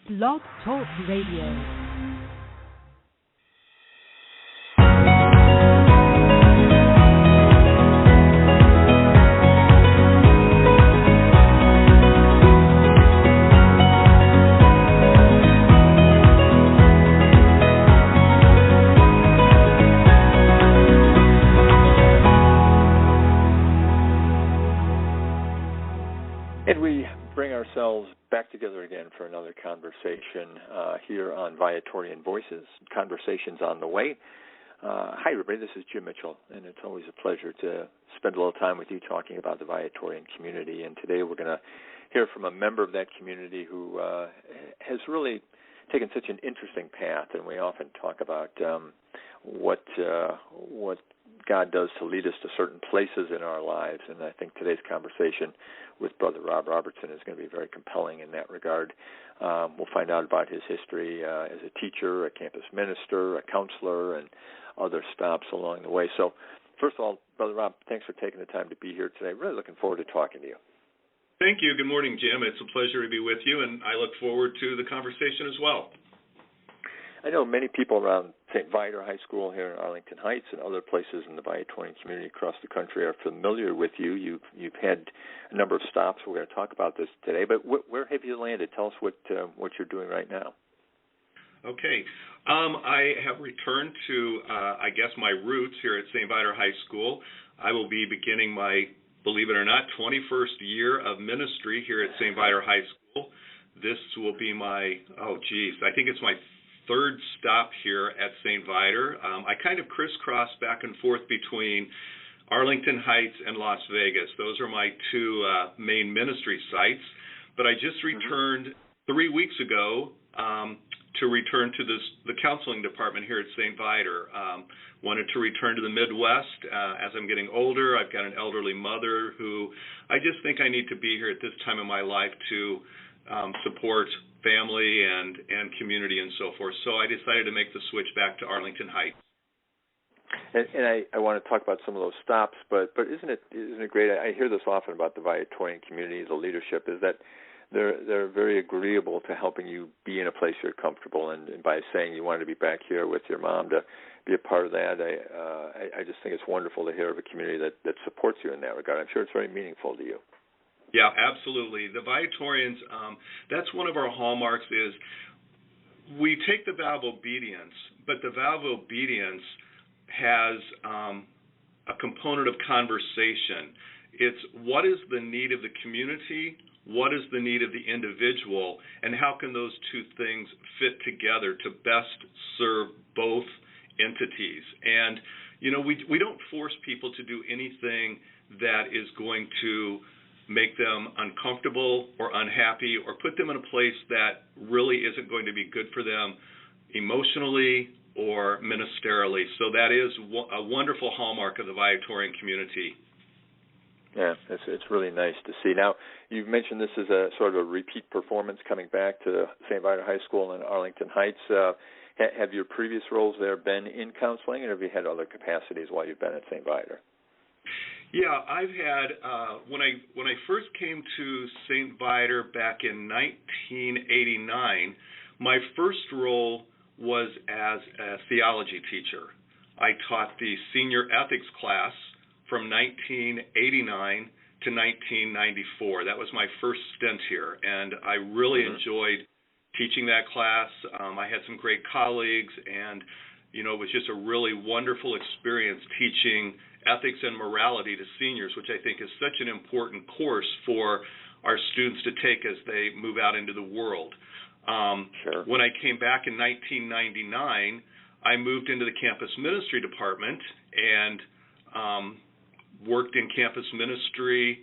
Blog Talk Radio. And we bring ourselves back together again for another conversation here on Viatorian Voices, Conversations on the Way. Hi, everybody. This is Jim Mitchell, and it's always a pleasure to spend a little time with you talking about the Viatorian community. And today we're going to hear from a member of that community who has really taken such an interesting path, and we often talk about what God does to lead us to certain places in our lives, and I think today's conversation with Brother Robertson is going to be very compelling in that regard. We'll find out about his history as a teacher, a campus minister, a counselor, and other stops along the way. So, first of all, Brother Rob, thanks for taking the time to be here today. Really looking forward to talking to you. Thank you. Good morning, Jim. It's a pleasure to be with you, and I look forward to the conversation as well. I know many people around St Vitor High School here in Arlington Heights and other places in the Viatorian community across the country are familiar with you. You've had a number of stops. We're going to talk about this today. But where have you landed? Tell us what you're doing right now. Okay. I have returned to, my roots here at St Vitor High School. I will be beginning my, believe it or not, 21st year of ministry here at St Vitor High School. This will be my, I think it's my third stop here at St. Vitor. I kind of crisscross back and forth between Arlington Heights and Las Vegas. Those are my two main ministry sites. But I just returned 3 weeks ago to return to the counseling department here at St. Vitor. Wanted to return to the Midwest. As I'm getting older, I've got an elderly mother who I just think I need to be here at this time in my life to support family and community and so forth. So I decided to make the switch back to Arlington Heights. And I want to talk about some of those stops, but isn't it great? I hear this often about the Viatorian community, the leadership, is that they're very agreeable to helping you be in a place you're comfortable, and by saying you wanted to be back here with your mom to be a part of that, I just think it's wonderful to hear of a community that supports you in that regard. I'm sure it's very meaningful to you. Yeah, absolutely. The Viatorians, that's one of our hallmarks is we take the vow of obedience, but the vow of obedience has a component of conversation. It's what is the need of the community, what is the need of the individual, and how can those two things fit together to best serve both entities. And, we don't force people to do anything that is going to make them uncomfortable or unhappy or put them in a place that really isn't going to be good for them emotionally or ministerially. So that is a wonderful hallmark of the Viatorian community. Yeah, it's really nice to see. Now, you've mentioned this is a sort of a repeat performance coming back to St. Vitor High School in Arlington Heights. Have your previous roles there been in counseling, or have you had other capacities while you've been at St. Vitor? Yeah, I've had, when I first came to St. Vitor back in 1989, my first role was as a theology teacher. I taught the senior ethics class from 1989 to 1994. That was my first stint here, and I really enjoyed teaching that class. I had some great colleagues, and it was just a really wonderful experience teaching ethics and morality to seniors, which I think is such an important course for our students to take as they move out into the world. Sure. When I came back in 1999, I moved into the campus ministry department and worked in campus ministry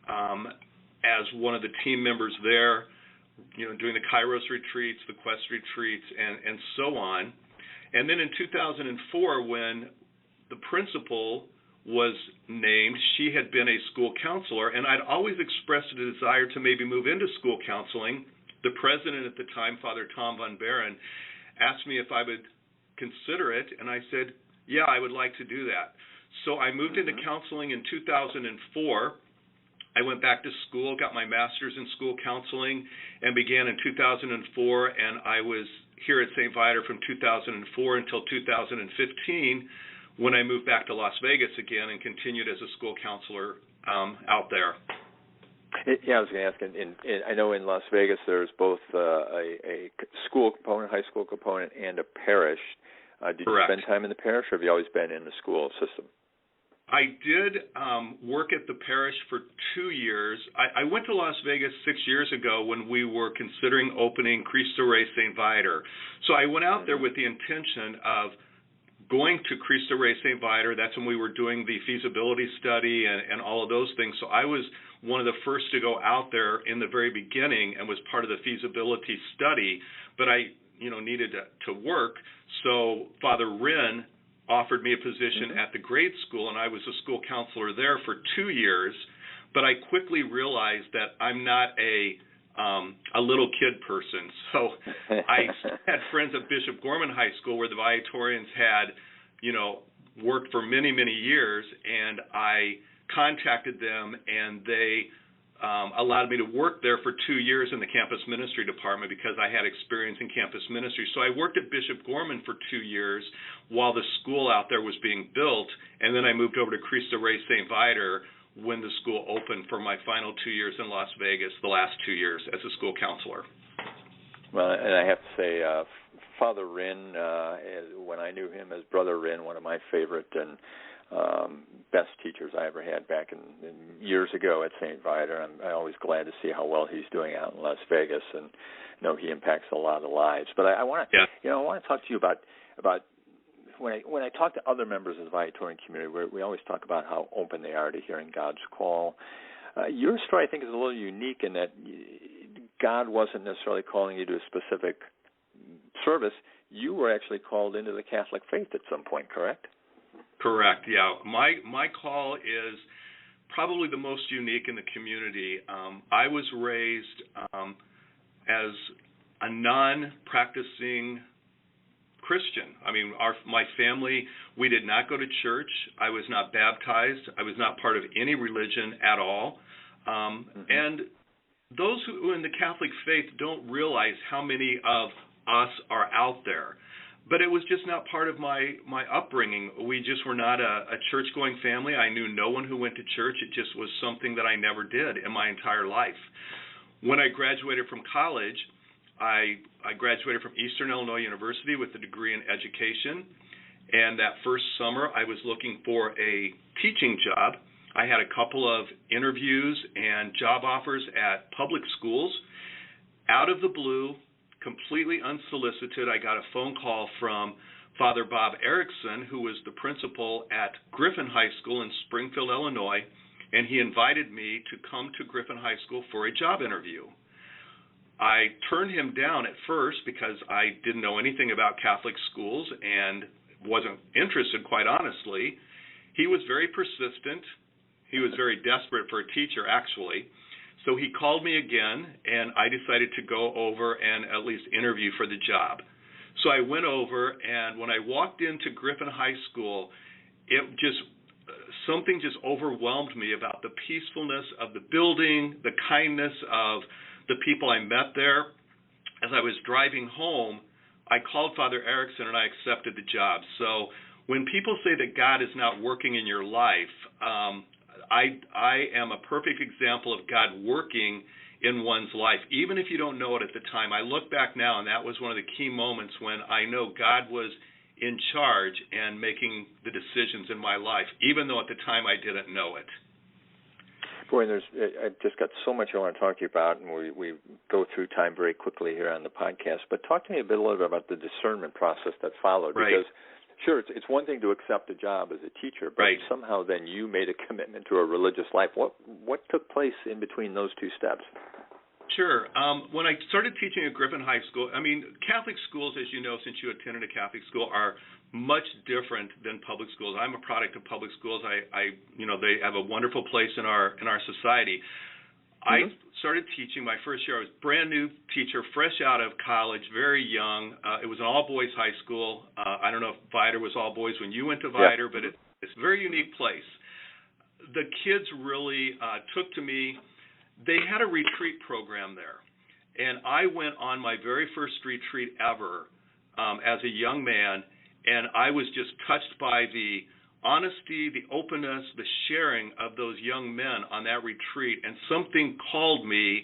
as one of the team members there, doing the Kairos retreats, the Quest retreats, and so on. And then in 2004, when the principal was named, she had been a school counselor, and I'd always expressed a desire to maybe move into school counseling. The president at the time, Father Tom Van Baren, asked me if I would consider it, and I said, yeah, I would like to do that. So I moved into counseling in 2004, I went back to school, got my master's in school counseling, and began in 2004, and I was here at St. Vitor from 2004 until 2015 when I moved back to Las Vegas again and continued as a school counselor out there. Yeah, I was going to ask, I know in Las Vegas there's both a school component, high school component, and a parish. Did Correct. you spend time in the parish, or have you always been in the school system? I did work at the parish for 2 years. I went to Las Vegas 6 years ago when we were considering opening Cristo Rey St. Vitor. So I went out there with the intention of going to Cristo Rey St. Vitor. That's when we were doing the feasibility study and all of those things. So I was one of the first to go out there in the very beginning and was part of the feasibility study. But I, needed to work. So Father Wren offered me a position at the grade school, and I was a school counselor there for 2 years. But I quickly realized that I'm not a little kid person. So I had friends at Bishop Gorman High School where the Viatorians had, worked for many, many years, and I contacted them, and they allowed me to work there for 2 years in the campus ministry department because I had experience in campus ministry. So I worked at Bishop Gorman for 2 years while the school out there was being built, and then I moved over to Cristo Rey St. Vitor when the school opened for my final 2 years in Las Vegas, the last 2 years as a school counselor. Well, and I have to say, Father Wren, when I knew him as Brother Wren, one of my favorite and best teachers I ever had back in years ago at St. Vitor. I'm always glad to see how well he's doing out in Las Vegas, and know he impacts a lot of lives. But I want to, I want to talk to you about when I talk to other members of the Viatorian community, we always talk about how open they are to hearing God's call. Your story, I think, is a little unique in that God wasn't necessarily calling you to a specific service. You were actually called into the Catholic faith at some point, correct? Correct, yeah. My call is probably the most unique in the community. I was raised as a non-practicing Christian. I mean, my family, we did not go to church. I was not baptized. I was not part of any religion at all. And those who are in the Catholic faith don't realize how many of us are out there. But it was just not part of my upbringing. We just were not a church-going family. I knew no one who went to church. It just was something that I never did in my entire life. When I graduated from college, I graduated from Eastern Illinois University with a degree in education. And that first summer, I was looking for a teaching job. I had a couple of interviews and job offers at public schools. Out of the blue, completely unsolicited, I got a phone call from Father Bob Erickson, who was the principal at Griffin High School in Springfield, Illinois, and he invited me to come to Griffin High School for a job interview. I turned him down at first because I didn't know anything about Catholic schools and wasn't interested, quite honestly. He was very persistent. He was very desperate for a teacher, actually. So he called me again, and I decided to go over and at least interview for the job. So I went over, and when I walked into Griffin High School, something just overwhelmed me about the peacefulness of the building, the kindness of the people I met there. As I was driving home, I called Father Erickson, and I accepted the job. So when people say that God is not working in your life, I am a perfect example of God working in one's life, even if you don't know it at the time. I look back now, and that was one of the key moments when I know God was in charge and making the decisions in my life, even though at the time I didn't know it. Boy, I've just got so much I want to talk to you about, and we go through time very quickly here on the podcast. But talk to me a little bit about the discernment process that followed, because sure, it's one thing to accept a job as a teacher, but somehow then you made a commitment to a religious life. What took place in between those two steps? Sure. When I started teaching at Griffin High School, Catholic schools, as you know, since you attended a Catholic school, are much different than public schools. I'm a product of public schools. They have a wonderful place in our society. I started teaching my first year. I was a brand new teacher, fresh out of college, very young. It was an all-boys high school. I don't know if Vitor was all boys when you went to Vitor, but it's a very unique place. the kids really took to me. They had a retreat program there, and I went on my very first retreat ever as a young man, and I was just touched by the honesty, the openness, the sharing of those young men on that retreat, and something called me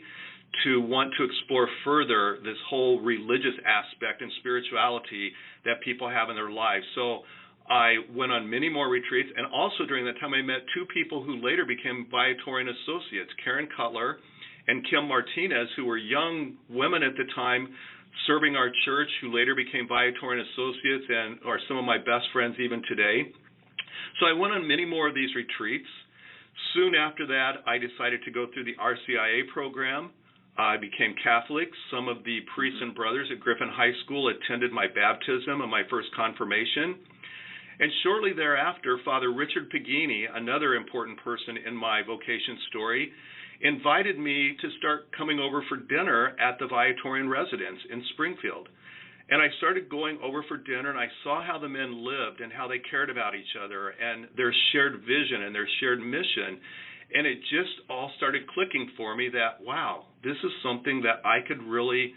to want to explore further this whole religious aspect and spirituality that people have in their lives. So I went on many more retreats, and also during that time I met two people who later became Viatorian associates, Karen Cutler and Kim Martinez, who were young women at the time serving our church, who later became Viatorian associates and are some of my best friends even today. So I went on many more of these retreats. Soon after that, I decided to go through the RCIA program. I became Catholic. Some of the priests and brothers at Griffin High School attended my baptism and my first confirmation. And shortly thereafter, Father Richard Pagini, another important person in my vocation story, invited me to start coming over for dinner at the Viatorian residence in Springfield. And I started going over for dinner, and I saw how the men lived and how they cared about each other and their shared vision and their shared mission. And it just all started clicking for me that, wow, this is something that I could really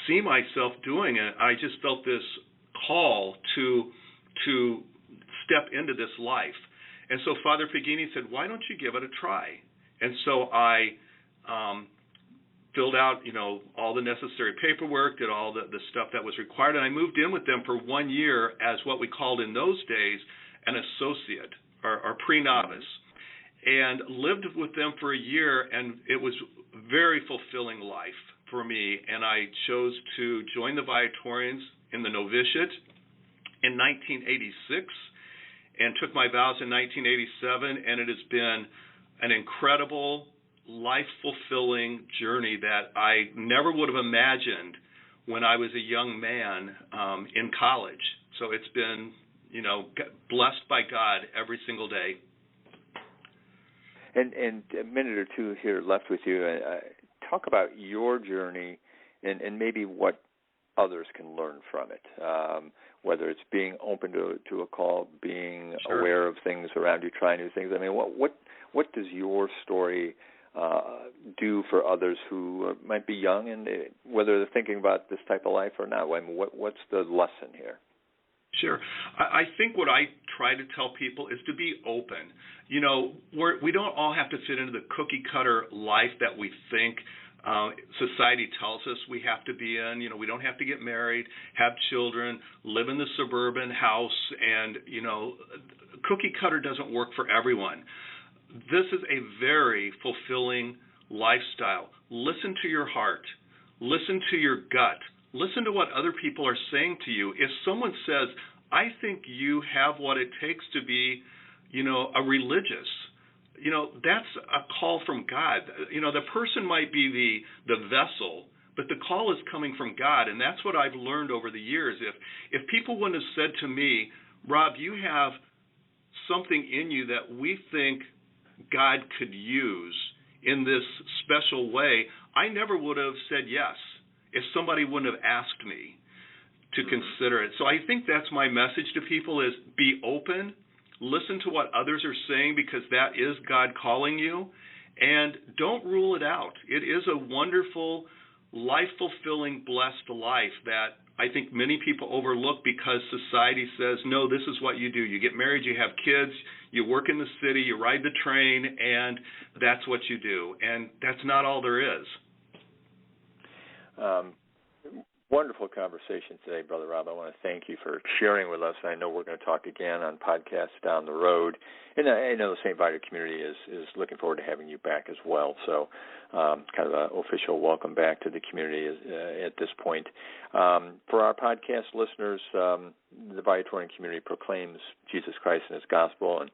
see myself doing. And I just felt this call to step into this life. And so Father Pagini said, why don't you give it a try? And so I filled out, all the necessary paperwork, did all the stuff that was required, and I moved in with them for 1 year as what we called in those days an associate or pre-novice, and lived with them for a year, and it was a very fulfilling life for me, and I chose to join the Viatorians in the novitiate in 1986 and took my vows in 1987, and it has been an incredible, life-fulfilling journey that I never would have imagined when I was a young man in college. So it's been, blessed by God every single day. And a minute or two here left with you. Talk about your journey and maybe what others can learn from it, whether it's being open to a call, being Sure. aware of things around you, trying new things. I mean, what does your story do for others who might be young and whether they're thinking about this type of life or not? I mean, what's the lesson here? Sure. I think what I try to tell people is to be open. We don't all have to fit into the cookie-cutter life that we think society tells us we have to be in. We don't have to get married, have children, live in the suburban house, and, cookie-cutter doesn't work for everyone. This is a very fulfilling lifestyle. Listen to your heart. Listen to your gut. Listen to what other people are saying to you. If someone says, I think you have what it takes to be, a religious, that's a call from God. The person might be the vessel, but the call is coming from God, and that's what I've learned over the years. If people wouldn't have said to me, Rob, you have something in you that we think God could use in this special way, I never would have said yes if somebody wouldn't have asked me to consider it. So I think that's my message to people is be open, listen to what others are saying because that is God calling you, and don't rule it out. It is a wonderful, life-fulfilling, blessed life that I think many people overlook because society says, no, this is what you do. You get married, you have kids, you work in the city, you ride the train, and that's what you do. And that's not all there is. Wonderful conversation today, Brother Rob. I want to thank you for sharing with us. I know we're going to talk again on podcasts down the road. And I know the St Vitor community is looking forward to having you back as well. So kind of an official welcome back to the community at this point. For our podcast listeners, the Viatorian community proclaims Jesus Christ and his gospel and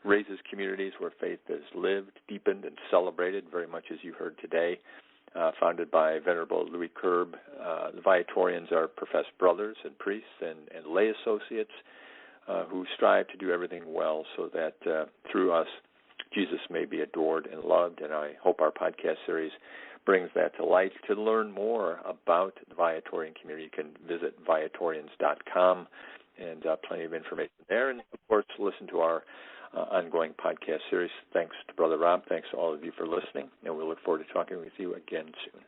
raises communities where faith is lived, deepened, and celebrated, very much as you heard today. Founded by Venerable Louis Kerb, the Viatorians are professed brothers and priests and lay associates who strive to do everything well so that through us Jesus may be adored and loved. And I hope our podcast series brings that to light. To learn more about the Viatorian community, you can visit Viatorians.com and plenty of information there. And, of course, listen to our ongoing podcast series. Thanks to Brother Rob. Thanks to all of you for listening, and we look forward to talking with you again soon.